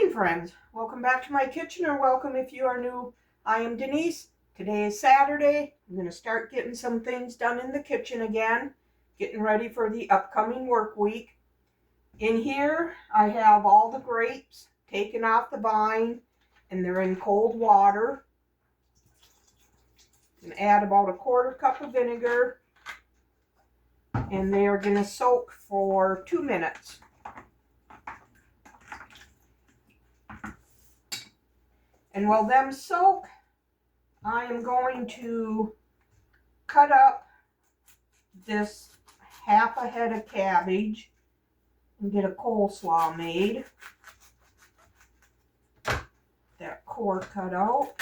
morning, friends. Welcome back to my kitchen, or welcome if you are new. I am Denise. Today is Saturday. I'm going to start getting some things done in the kitchen again, getting ready for the upcoming work week. In here, I have all the grapes taken off the vine, and they're in cold water. I'm going to add about a quarter cup of vinegar, and they are going to soak for 2 minutes. And while them soak, I am going to cut up this half a head of cabbage and get a coleslaw made. That core cut out.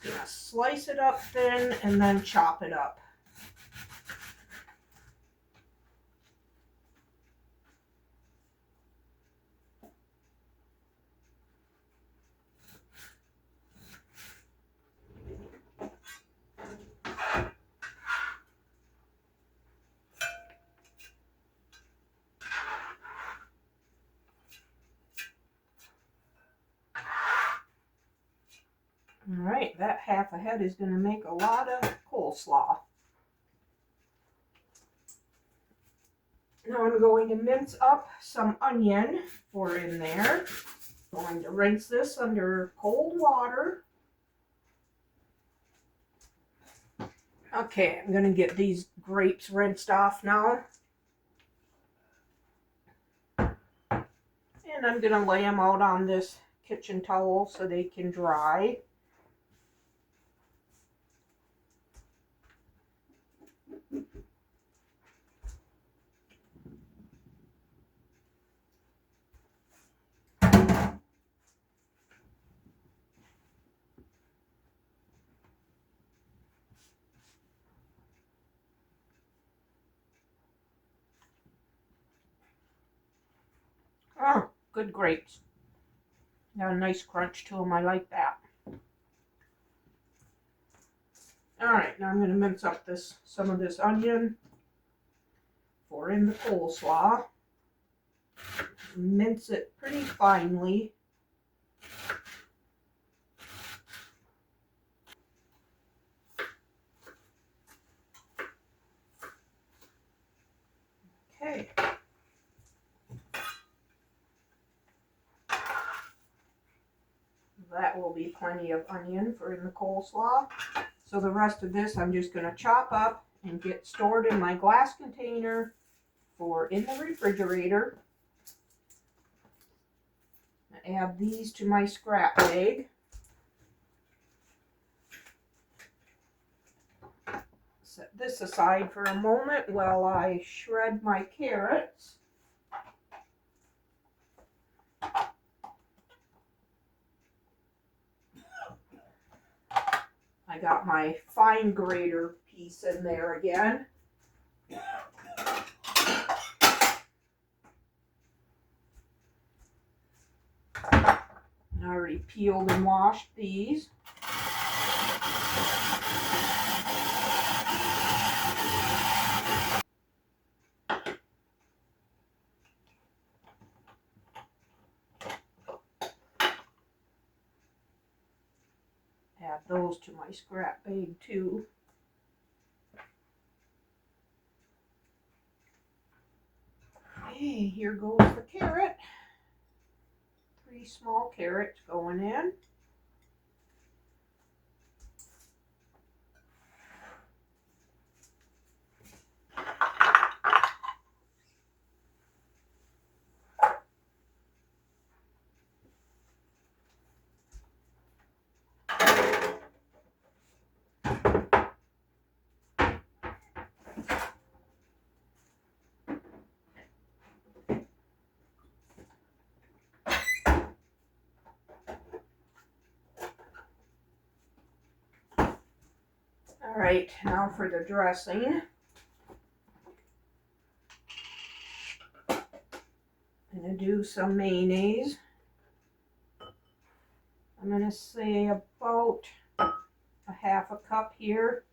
Just gonna slice it up thin and then chop it up. All right, that half a head is going to make a lot of coleslaw. Now I'm going to mince up some onion for in there. I'm going to rinse this under cold water. Okay, I'm going to get these grapes rinsed off now. And I'm going to lay them out on this kitchen towel so they can dry. Oh, good grapes. Got a nice crunch to them. I like that. Alright, now I'm going to mince up some of this onion for in the coleslaw. Mince it pretty finely. Okay. That will be plenty of onion for in the coleslaw. So the rest of this I'm just going to chop up and get stored in my glass container for in the refrigerator. Add these to my scrap bag. Set this aside for a moment while I shred my carrots. I got my fine grater piece in there again. I already peeled and washed these. Add those to my scrap bag too. Okay, here goes the carrot. 3 small carrots going in. All right, now for the dressing. I'm going to do some mayonnaise. I'm going to say about cup here.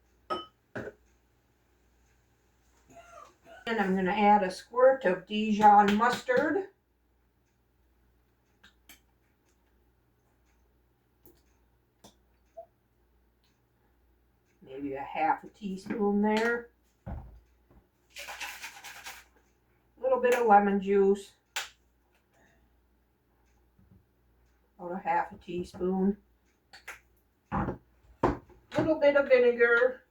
And I'm going to add a squirt of Dijon mustard. Maybe a half a teaspoon there. A little bit of lemon juice. About a half a teaspoon. A little bit of vinegar.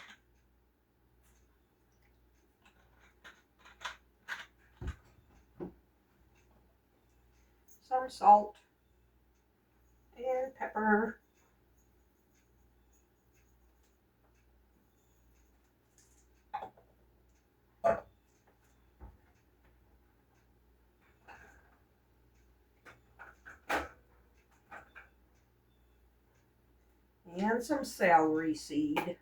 Some salt. And pepper. And some celery seed.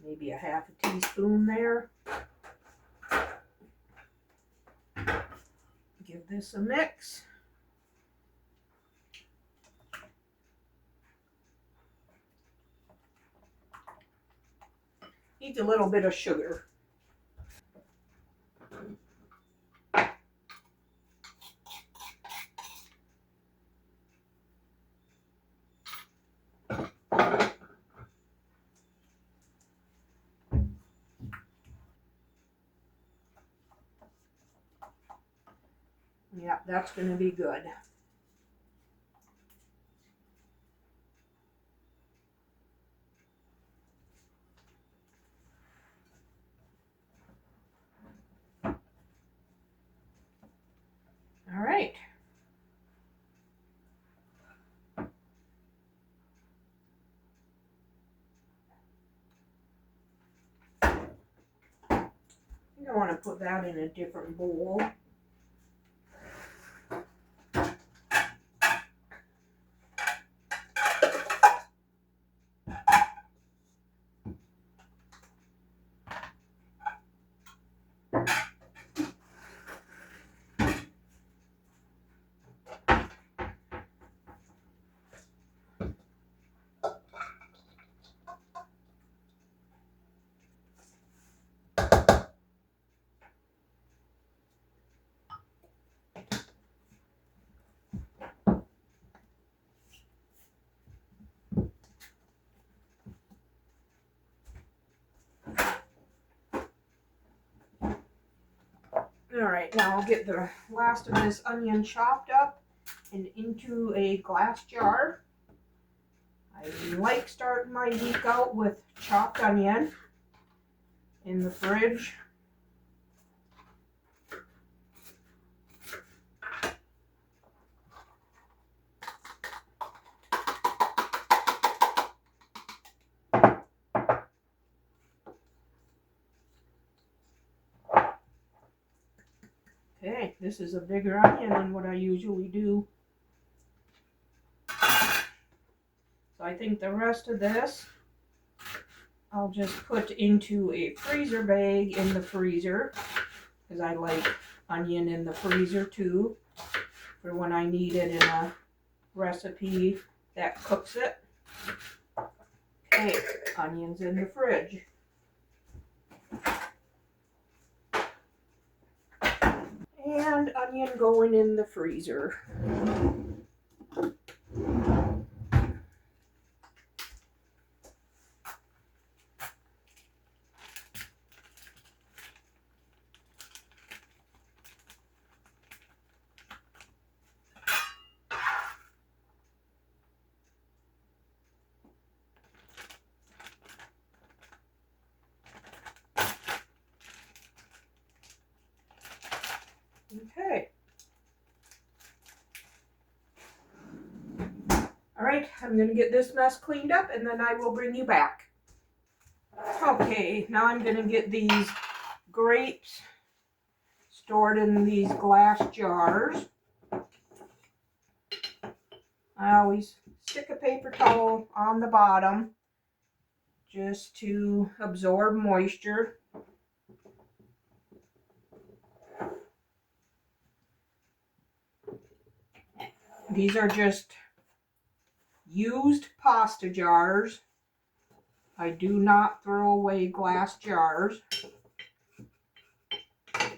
Maybe a half a teaspoon there. Give this a mix. Needs a little bit of sugar. Yeah, that's going to be good. All right. I think I want to put that in a different bowl. All right, now I'll get the last of this onion chopped up and into a glass jar. I like starting my week out with chopped onion in the fridge. Okay, this is a bigger onion than what I usually do. So I think the rest of this I'll just put into a freezer bag in the freezer, because I like onion in the freezer too, for when I need it in a recipe that cooks it. Okay, onions in the fridge. And onion going in the freezer. Okay. All right, I'm going to get this mess cleaned up and then I will bring you back. Okay, now I'm going to get these grapes stored in these glass jars. I always stick a paper towel on the bottom just to absorb moisture. These are just used pasta jars. I do not throw away glass jars,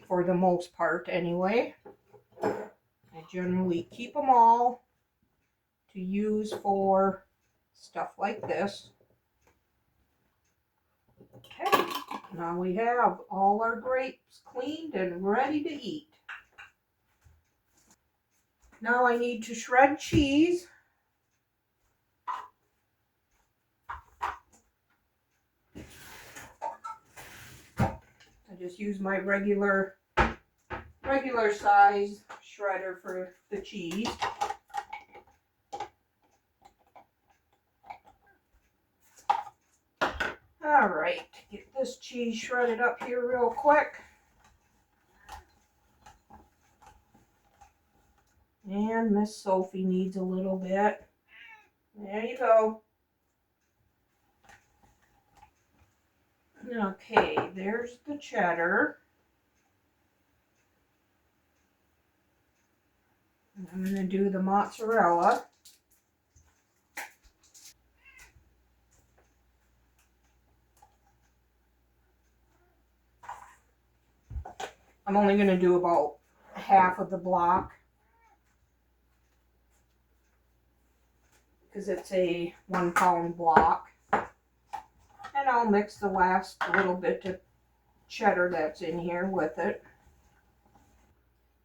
for the most part anyway. I generally keep them all to use for stuff like this. Okay, now we have all our grapes cleaned and ready to eat. Now I need to shred cheese. I just use my regular size shredder for the cheese. All right, get this cheese shredded up here real quick. And Miss Sophie needs a little bit. There you go. Okay, there's the cheddar. I'm going to do the mozzarella. I'm only going to do about half of the block because it's a 1 pound block. And I'll mix the last little bit of cheddar that's in here with it.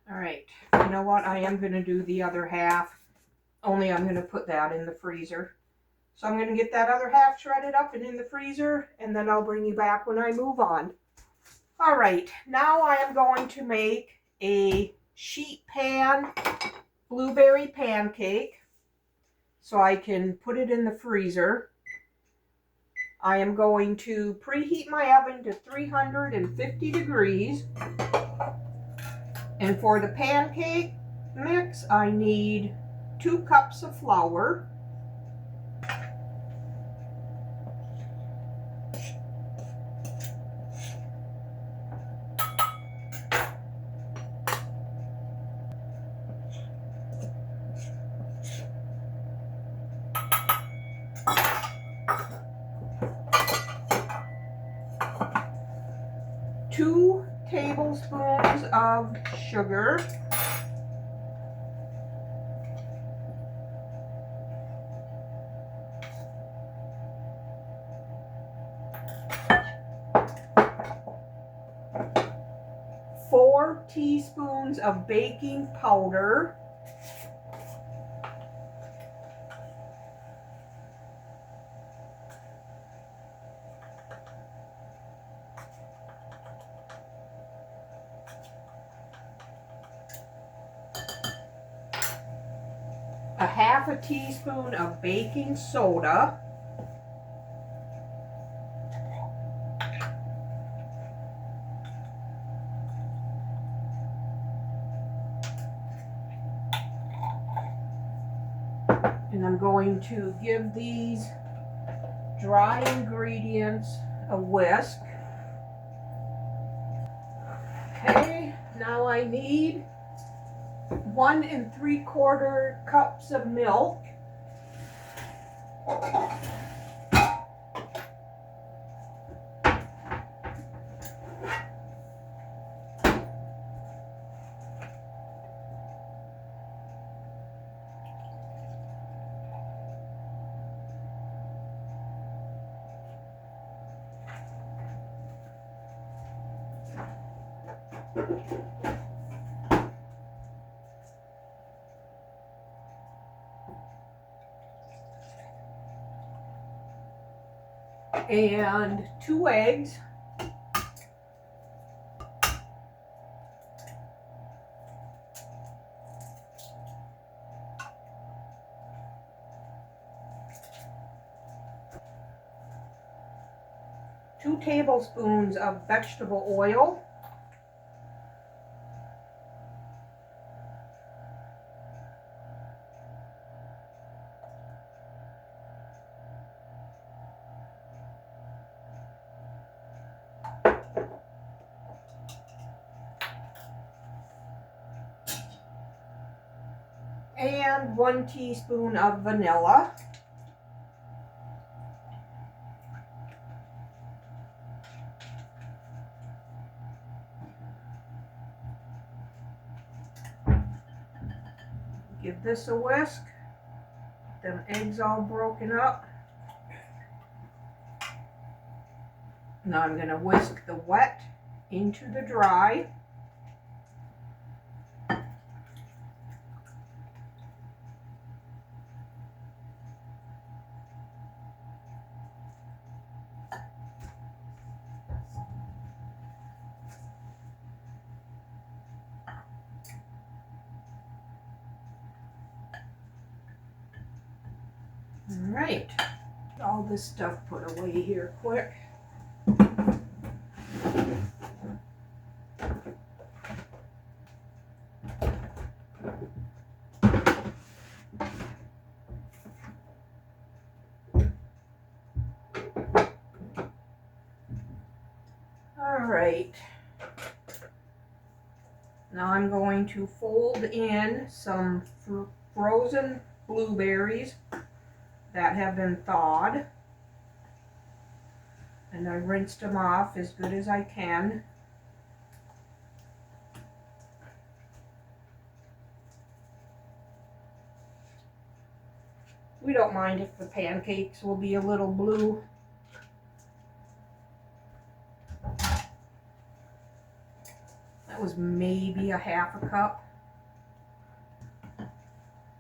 All right, you know what? I am going to do the other half, only I'm going to put that in the freezer. So I'm going to get that other half shredded up and in the freezer, and then I'll bring you back when I move on. All right, now I am going to make a sheet pan blueberry pancake so I can put it in the freezer. I am going to preheat my oven to 350 degrees. And for the pancake mix, I need 2 cups of flour, 2 tablespoons of sugar, four teaspoons of baking powder, a half a teaspoon of baking soda, and I'm going to give these dry ingredients a whisk. Okay, now I need 1 3/4 cups of milk. And 2 eggs. Two tablespoons of vegetable oil. and 1 teaspoon of vanilla. Give this a whisk. Them eggs all broken up. Now I'm going to whisk the wet into the dry. All right, all this stuff put away here quick. All right, now I'm going to fold in some frozen blueberries that have been thawed, and I rinsed them off as good as I can. We don't mind if the pancakes will be a little blue. That was maybe a half a cup.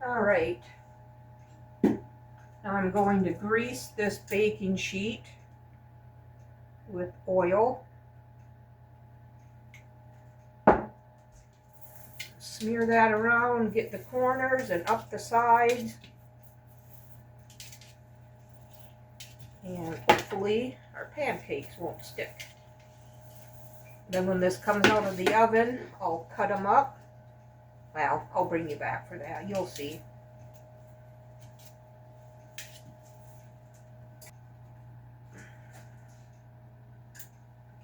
All right. Now I'm going to grease this baking sheet with oil. Smear that around, get the corners and up the sides. And hopefully our pancakes won't stick. Then when this comes out of the oven, I'll cut them up. Well, I'll bring you back for that. You'll see.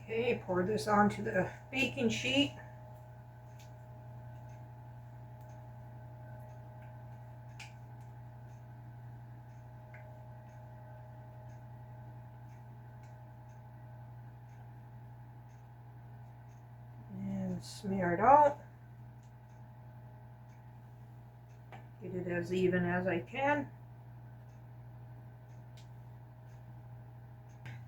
Okay, pour this onto the baking sheet. Smear it out. Get it as even as I can.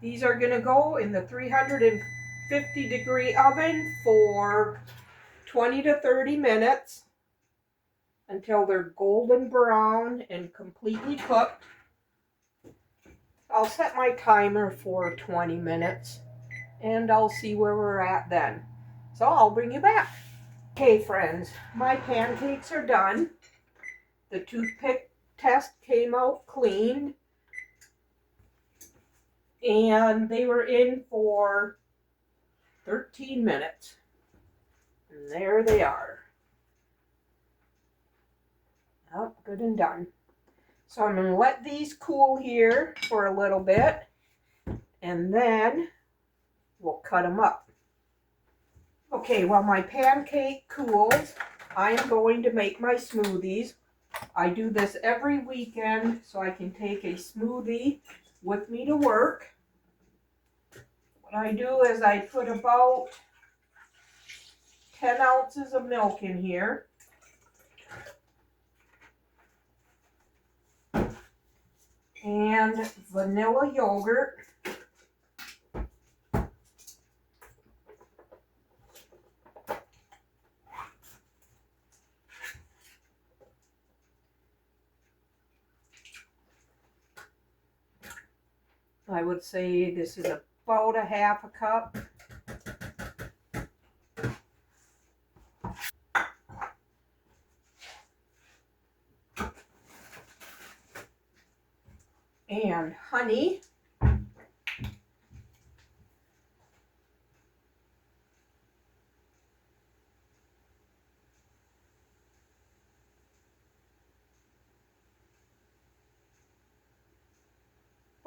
These are going to go in the 350 degree oven for 20 to 30 minutes until they're golden brown and completely cooked. I'll set my timer for 20 minutes and I'll see where we're at then. So I'll bring you back. Okay, friends, my pancakes are done. The toothpick test came out clean. And they were in for 13 minutes. And there they are. Oh, good and done. So I'm going to let these cool here for a little bit. And then we'll cut them up. Okay, while my pancake cools, I'm going to make my smoothies. I do this every weekend so I can take a smoothie with me to work. What I do is I put about 10 ounces of milk in here. And vanilla yogurt. I would say this is about a half a cup. And honey.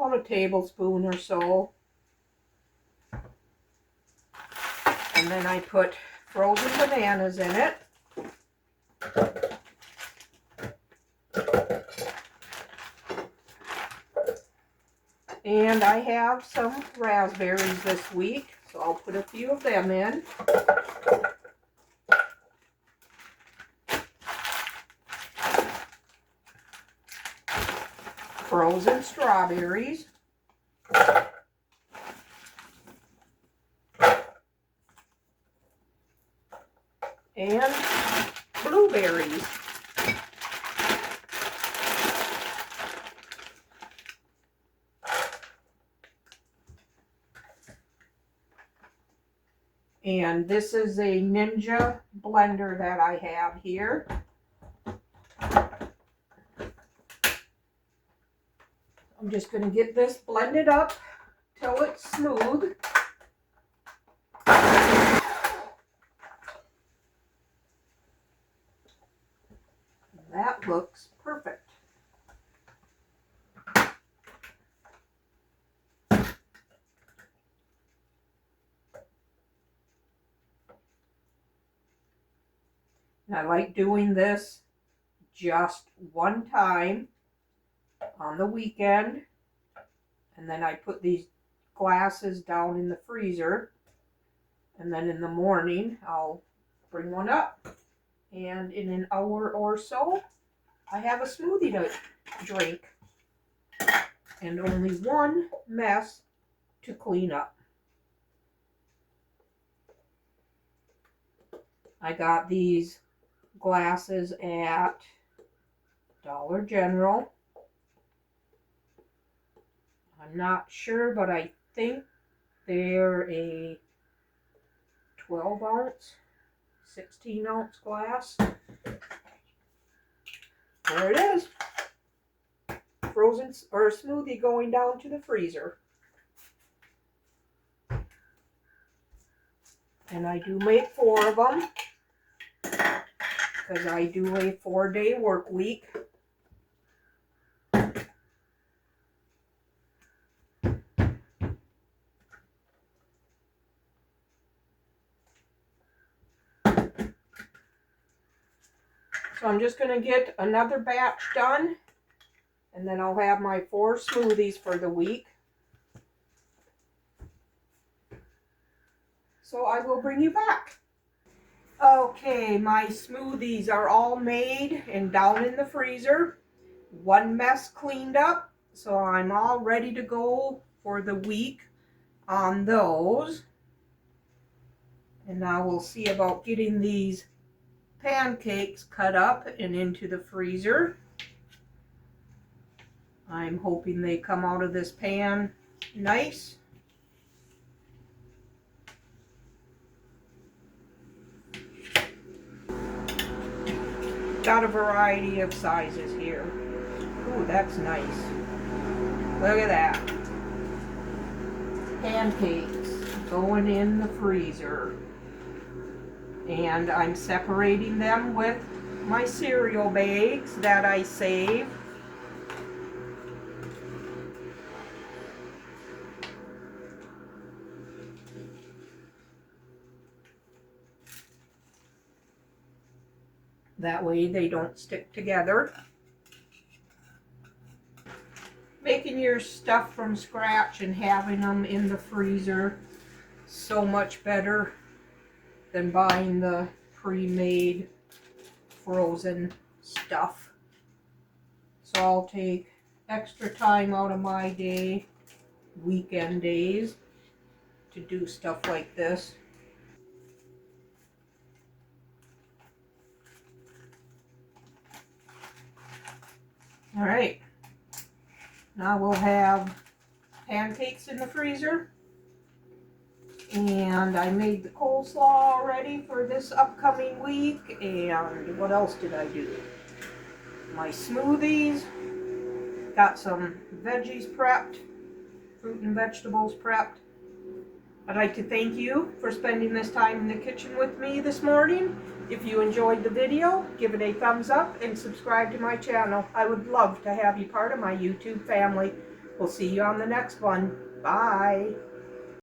About a tablespoon or so. And then I put frozen bananas in it. And I have some raspberries this week, so I'll put a few of them in. Frozen strawberries. And blueberries. And this is a Ninja blender that I have here. I'm just going to get this blended up till it's smooth. That looks perfect. And I like doing this just one time on the weekend, and then I put these glasses down in the freezer, and then in the morning I'll bring one up, and in an hour or so I have a smoothie to drink and only one mess to clean up. I got these glasses at Dollar General. I'm not sure, but I think they're a 12 ounce, 16 ounce glass. There it is. Frozen or smoothie going down to the freezer. And I do make 4 of them because I do a 4-day work week. So I'm just going to get another batch done, and then I'll have my 4 smoothies for the week. So I will bring you back. Okay, my smoothies are all made and down in the freezer. One mess cleaned up, so I'm all ready to go for the week on those. And now we'll see about getting these pancakes cut up and into the freezer. I'm hoping they come out of this pan nice. Got a variety of sizes here. Ooh, that's nice. Look at that. Pancakes going in the freezer. And I'm separating them with my cereal bags that I save. That way they don't stick together. Making your stuff from scratch and having them in the freezer so much better than buying the pre-made frozen stuff. So I'll take extra time out of my day, weekend days, to do stuff like this. All right, now we'll have pancakes in the freezer, and I made the coleslaw already for this upcoming week. And what else did I do? My smoothies, got some veggies prepped, fruit and vegetables prepped. I'd like to thank you for spending this time in the kitchen with me this morning. If you enjoyed the video, give it a thumbs up and subscribe to my channel. I would love to have you part of my YouTube family. We'll see you on the next one. Bye.